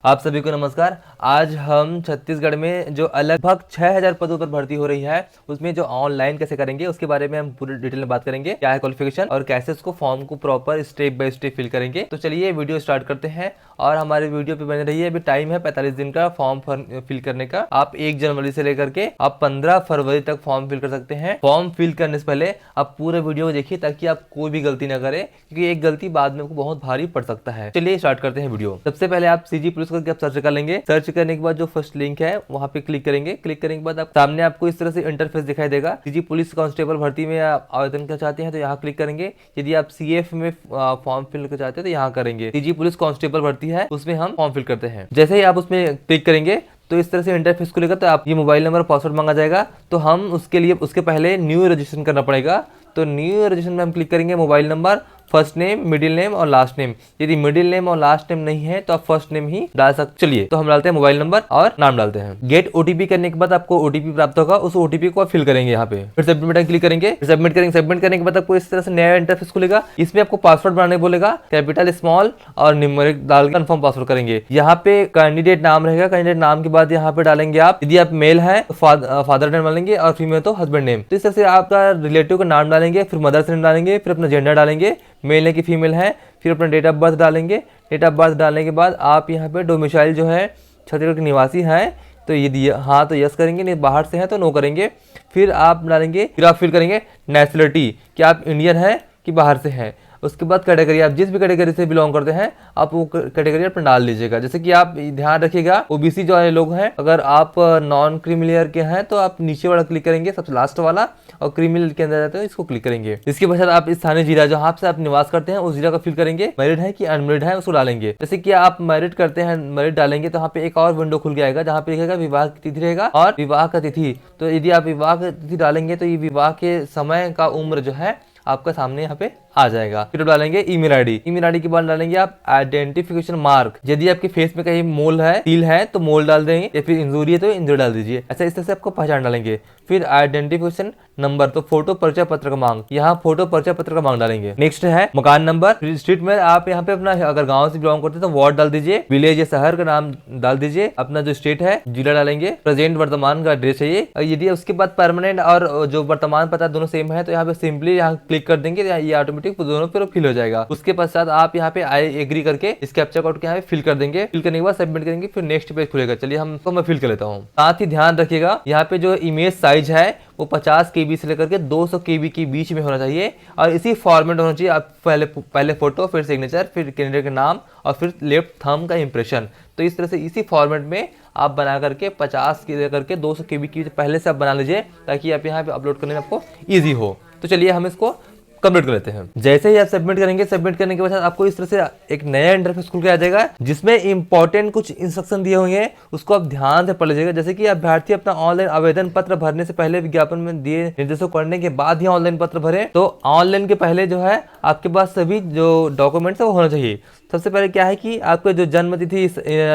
आप सभी को नमस्कार। आज हम छत्तीसगढ़ में जो लगभग 6000 पदों पर भर्ती हो रही है उसमें जो ऑनलाइन कैसे करेंगे उसके बारे में हम पूरी डिटेल में बात करेंगे। क्या है क्वालिफिकेशन और कैसे उसको फॉर्म को proper step by step fill करेंगे। तो चलिए वीडियो स्टार्ट करते हैं और हमारे वीडियो पे बने रहिए। अभी टाइम है 45 दिन का फॉर्म फिल करने का। आप 1 जनवरी से लेकर के आप 15 फरवरी तक फॉर्म फिल कर सकते हैं। फॉर्म फिल करने से पहले आप पूरे वीडियो को देखिए ताकि आप कोई भी गलती ना करें, क्योंकि एक गलती बाद में आपको बहुत भारी पड़ सकता है। चलिए स्टार्ट करते हैं वीडियो। सबसे पहले आप सीजी पुलिस करके आप सर्च कर लेंगे। सर्च करने के बाद जो फर्स्ट लिंक है वहां पे क्लिक करेंगे। क्लिक करने के बाद आप सामने आपको इस तरह से इंटरफेस दिखाई देगा। सीजी पुलिस कांस्टेबल भर्ती में आप आवेदन करना चाहते हैं तो यहाँ क्लिक करेंगे। यदि आप सीएफ में फॉर्म फिल करना चाहते हैं तो यहाँ करेंगे। सीजी पुलिस कांस्टेबल भर्ती है उसमें हम फॉर्म फिल करते हैं। जैसे ही आप उसमें क्लिक करेंगे तो इस तरह से इंटरफेस खुलेगा। तो आप ये मोबाइल नंबर पासवर्ड मांगा जाएगा, तो हम उसके लिए उसके पहले न्यू रजिस्ट्रेशन करना पड़ेगा। तो न्यू रजिस्ट्रेशन में हम क्लिक करेंगे। Mobile number, first name, middle name और लास्ट नेम। यदि मिडिल नेम और लास्ट नेम नहीं है तो आप फर्स्ट नेम ही डाल सकते। चलिए तो हम डालते हैं मोबाइल नंबर और नाम डालते हैं। गेट ओटीपी करने के बाद आपको ओटीपी प्राप्त होगा। उस ओटीपी को आप फिल करेंगे यहाँ पे। फिर सबमिट बटन क्लिक करेंगे। सबमिट करेंगे। सबमिट करने के बाद आपको इस तरह से नया इंटरफेस खुलेगा। इसमें आपको पासवर्ड बनाने बोलेगा, कैपिटल, स्मॉल और न्यूमेरिक डाल के कंफर्म पासवर्ड करेंगे। यहाँ पे कैंडिडेट नाम रहेगा। कैंडिडेट नाम के बाद यहाँ पे डालेंगे आप, यदि आप मेल है तो फादर नेम डालेंगे और फीमेल तो हस्बैंड नेम। तो इस तरह से आपका रिलेटिव का नाम डालेंगे, फिर मदर्स नेम डालेंगे, फिर अपना जेंडर डालेंगे, मेल है कि फीमेल है, फिर अपना डेट ऑफ बर्थ डालेंगे। डेट ऑफ बर्थ डालने के बाद आप यहाँ पे डोमिसाइल जो है छत्तीसगढ़ के निवासी हैं तो यदि हाँ तो यस करेंगे, नहीं बाहर से हैं तो नो करेंगे। फिर आप डालेंगे, फिर आप फिल करेंगे नेशनलिटी कि आप इंडियन हैं कि बाहर से हैं। उसके बाद कैटेगरी, आप जिस भी कैटेगरी से बिलोंग करते हैं आप वो कैटेगरी अपना डाल लीजिएगा। जैसे कि आप ध्यान रखिएगा ओबीसी जो है लोग हैं, अगर आप नॉन क्रीमिलियर के हैं तो आप नीचे वाला क्लिक करेंगे, सबसे लास्ट वाला, और क्रीमिलियर के अंदर जाते हैं इसको क्लिक करेंगे। इसके पश्चात आप स्थानीय जिला जहाँ से आप निवास करते हैं उस जिला का फिल करेंगे। मैरिड है कि अनमैरिड है उसको डालेंगे। जैसे कि आप मैरिड करते हैं, मैरिड डालेंगे तो यहाँ पे एक और विंडो खुल जाएगा जहाँ पे लिखेगा विवाह की तिथि रहेगा और विवाह का तिथि। तो यदि आप विवाह की तिथि डालेंगे तो ये विवाह के समय का उम्र जो है आपका सामने यहाँ पे आ जाएगा। फिर डालेंगे ईमेल आईडी। ईमेल आईडी के बाद डालेंगे आप आइडेंटिफिकेशन मार्क। यदि आपके फेस में कहीं मोल है, तिल है तो मोल डाल देंगे, या फिर इंजूरी है तो इंजूरी डाल दीजिए। ऐसा इस तरह से आपको पहचान डालेंगे। फिर आइडेंटिफिकेशन नंबर, तो फोटो परिचय पत्र का मांग, यहाँ फोटो परिचय पत्र का मांग डालेंगे। नेक्स्ट है मकान नंबर। स्ट्रीट में आप यहाँ पे अपना अगर गाँव से बिलोंग करते हैं तो वार्ड डाल दीजिए। विलेज या शहर का नाम डाल दीजिए। अपना जो स्टेट है जिला डालेंगे। प्रेजेंट वर्तमान का एड्रेस है ये। यदि उसके बाद परमानेंट और जो वर्तमान पता दोनों सेम है तो यहाँ पे सिंपली यहाँ क्लिक कर देंगे, ये ऑटोमेटिक दोनों पे फिल हो जाएगा। उसके पश्चात आप यहाँ पे आई एग्री करके इस कैप्चा कोड के यहाँ पे फिल कर देंगे। फिल करने के बाद सबमिट करेंगे, फिर नेक्स्ट पेज खुलेगा। चलिए मैं फिल कर लेता हूँ। साथ ही ध्यान रखिएगा यहाँ पे जो इमेज साइज है वो 50 KB से लेकर के 200 KB के बीच में होना चाहिए और इसी फॉर्मेट होना चाहिए। आप पहले फोटो, फिर सिग्नेचर, फिर कैंडिडेट का नाम और फिर लेफ्ट थंब का इंप्रेशन। तो इस तरह से इसी फॉर्मेट में आप बना करके 50 के लेकर के 200 KB की पहले से आप बना लीजिए ताकि आप यहाँ पे अपलोड करने में आपको ईजी हो। तो चलिए हम इसको कंप्लीट कर लेते हैं। जैसे ही आप सबमिट करेंगे, सबमिट करने के बाद आपको इस तरह से एक नया इंटरफेस खुल के आ जाएगा जिसमें इंपॉर्टेंट कुछ इंस्ट्रक्शन दिए हुए हैं, उसको आप ध्यान से पढ़ लीजिएगा। जैसे कि अभ्यर्थी अपना ऑनलाइन आवेदन पत्र भरने से पहले विज्ञापन में दिए निर्देशों पढ़ने के बाद ही ऑनलाइन पत्र भरे। तो ऑनलाइन के पहले जो है आपके पास सभी जो डॉक्यूमेंट्स है वो होना चाहिए। सबसे पहले क्या है कि आपका जो जन्म तिथि,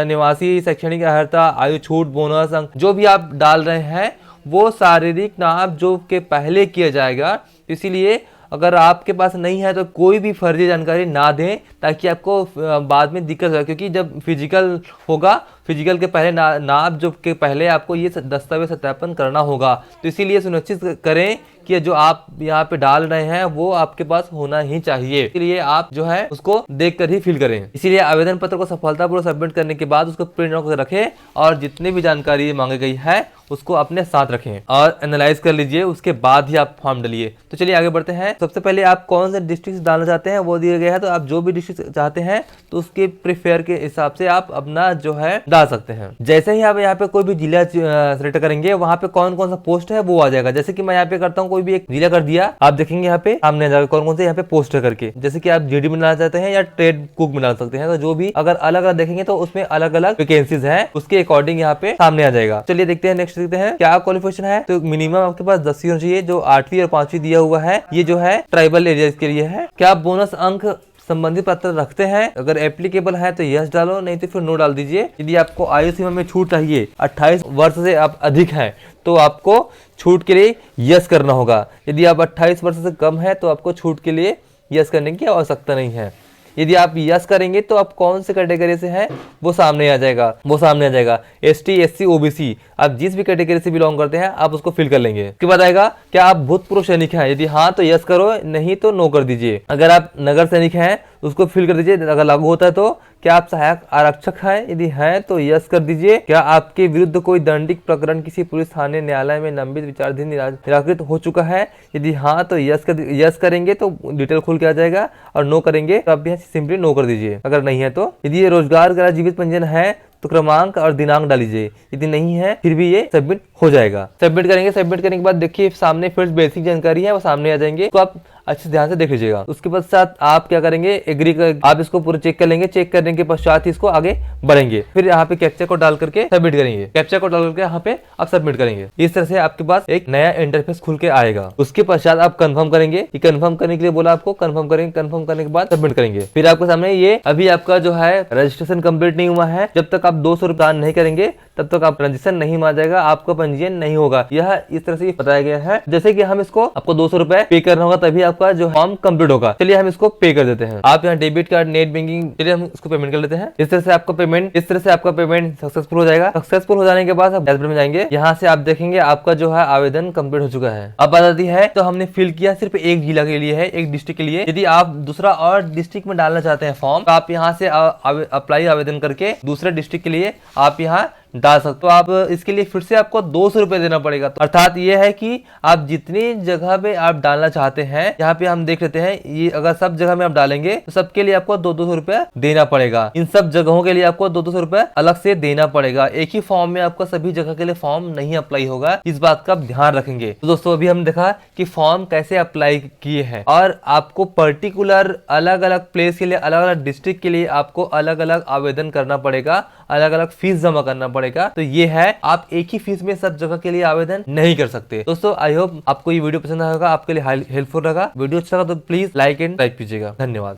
निवासी, शैक्षणिक अर्हता, आयु छूट, बोनस अंक जो भी आप डाल रहे हैं वो शारीरिक नाप जो के पहले किया जाएगा। इसीलिए अगर आपके पास नहीं है तो कोई भी फर्जी जानकारी ना दें ताकि आपको बाद में दिक्कत हो, क्योंकि जब फिजिकल होगा, फिजिकल के पहले नाप जो के पहले आपको ये दस्तावेज सत्यापन करना होगा। तो इसीलिए सुनिश्चित करें कि जो आप यहाँ पे डाल रहे हैं वो आपके पास होना ही चाहिए। इसलिए आप जो है उसको देख कर ही फिल करें। इसीलिए आवेदन पत्र को सफलतापूर्वक सबमिट करने के बाद उसको प्रिंट आउट रखें और जितनी भी जानकारी मांगी गई है उसको अपने साथ रखें और एनालाइज कर लीजिए। उसके बाद ही आप फॉर्म डालिए। तो चलिए आगे बढ़ते हैं। सबसे पहले आप कौन से डिस्ट्रिक्ट डालना चाहते हैं वो दिया गया है, तो आप जो भी डिस्ट्रिक्ट चाहते हैं तो उसके प्रीफेयर के हिसाब से आप अपना जो है डाल सकते हैं। जैसे ही आप यहाँ पे कोई भी जिला सेलेक्ट करेंगे वहाँ पे कौन कौन सा पोस्ट है वो आ जाएगा। जैसे कि मैं यहाँ पे करता हूँ, कोई भी एक जिला कर दिया, आप देखेंगे यहाँ पे सामने आ जाएगा कौन कौन से यहाँ पे पोस्ट है करके। जैसे कि आप जीडी में डालना चाहते हैं या ट्रेड कुक में डाल सकते हैं, तो जो भी अगर अलग अलग देखेंगे तो उसमें अलग अलग वैकेंसीज है, उसके अकॉर्डिंग यहाँ पे सामने आ जाएगा। चलिए देखते हैं, नेक्स्ट देखते हैं क्या क्वालिफिकेशन है। तो मिनिमम आपके पास 10 होना चाहिए, जो 8वीं और 5वीं दिया हुआ है ये जो है ट्राइबल एरिया के लिए है। क्या आप बोनस अंक संबंधित पत्र रखते हैं? अगर एप्लीकेबल है तो यस डालो, नहीं तो फिर नो डाल दीजिए। यदि आपको आयु सीमा में छूट चाहिए, 28 वर्ष से आप अधिक हैं तो आपको छूट के लिए यस करना होगा। यदि आप 28 वर्ष से कम है तो आपको छूट के लिए यस करने की आवश्यकता नहीं है। यदि आप यस करेंगे तो आप कौन से कैटेगरी से हैं वो सामने आ जाएगा। ST SC OBC, आप जिस भी कैटेगरी से बिलोंग करते हैं आप उसको फिल कर लेंगे। उसके बाद आएगा क्या आप भूतपूर्व सैनिक हैं, यदि हाँ तो यस करो, नहीं तो नो कर दीजिए। अगर आप नगर सैनिक हैं उसको फिल कर दीजिए, अगर लागू होता है तो। क्या आप सहायक आरक्षक हैं, यदि हैं तो यस कर दीजिए। क्या आपके विरुद्ध कोई दंडिक प्रकरण किसी पुलिस थाने न्यायालय में लंबित विचाराधीन निराकृत हो चुका है, यदि हाँ तो यस करेंगे तो डिटेल खुल के आ जाएगा, और नो करेंगे तो आप भी सिंपली नो कर दीजिए अगर नहीं है तो। यदि ये रोजगार का जीवित पंजीयन है तो क्रमांक और दिनांक डाल लीजिए, यदि नहीं है फिर भी ये सबमिट हो जाएगा। सबमिट करेंगे, सबमिट करने के बाद देखिए सामने फील्ड बेसिक जानकारी है वो सामने आ जाएंगे, तो आप अच्छे ध्यान से देख लीजिएगा। उसके पश्चात आप क्या करेंगे, एग्री कर, आप इसको पूरा चेक कर लेंगे। चेक करने के पश्चात ही इसको आगे बढ़ेंगे। फिर यहाँ पे कैप्चा कोड डाल करके सबमिट करेंगे। कैप्चा कोड डाल करके यहाँ पे आप सबमिट करेंगे। इस तरह से आपके पास एक नया इंटरफेस खुल के आएगा। उसके पश्चात आप कंफर्म करेंगे, कि कंफर्म करने के लिए बोला आपको, कंफर्म करेंगे। कंफर्म करने के बाद सबमिट करेंगे। फिर आपके सामने ये अभी आपका जो है रजिस्ट्रेशन कंप्लीट नहीं हुआ है, जब तक आप 200 रुपये नहीं करेंगे तब तक आप रजिस्ट्रेशन नहीं मार जाएगा, आपका पंजीयन नहीं होगा। यह इस तरह से बताया गया है। जैसे कि हम इसको आपको 200 रुपए पे करना होगा तभी आपका जो फॉर्म कंप्लीट होगा। चलिए हम इसको पे कर देते हैं। आप यहाँ डेबिट कार्ड, नेट बैंकिंग, चलिए हम इसको पेमेंट कर लेते हैं। इस तरह से आपका पेमेंट सक्सेसफुल हो जाएगा। सक्सेसफुल हो जाने के बाद आप डैशबोर्ड में जाएंगे। यहाँ से आप देखेंगे आपका जो है आवेदन कंप्लीट हो चुका है। अब बात आती है तो हमने फिल किया सिर्फ एक जिला के लिए है, एक डिस्ट्रिक्ट के लिए। यदि आप दूसरा और डिस्ट्रिक्ट में डालना चाहते हैं फॉर्म, तो आप यहाँ से अप्लाई आवेदन करके दूसरे डिस्ट्रिक्ट के लिए आप यहाँ डाल सकते हो। तो आप इसके लिए फिर से आपको 200 रुपए देना पड़ेगा। तो अर्थात ये है कि आप जितनी जगह पे आप डालना चाहते हैं, यहाँ पे हम देख लेते हैं, ये अगर सब जगह में आप डालेंगे तो सबके लिए आपको 200 रुपए देना पड़ेगा। इन सब जगहों के लिए आपको 200 रुपए अलग से देना पड़ेगा। एक ही फॉर्म में आपका सभी जगह के लिए फॉर्म नहीं अप्लाई होगा, इस बात का आप ध्यान रखेंगे। तो दोस्तों अभी हम देखा कि फॉर्म कैसे अप्लाई किए हैं, और आपको पर्टिकुलर अलग अलग प्लेस के लिए, अलग अलग डिस्ट्रिक्ट के लिए आपको अलग अलग आवेदन करना पड़ेगा, अलग अलग फीस जमा करना पड़ेगा। तो ये है, आप एक ही फीस में सब जगह के लिए आवेदन नहीं कर सकते। दोस्तों आई होप आपको ये वीडियो पसंद आएगा, आपके लिए हेल्पफुल रहेगा। वीडियो अच्छा लगा तो प्लीज लाइक एंड सब्सक्राइब कीजिएगा। धन्यवाद।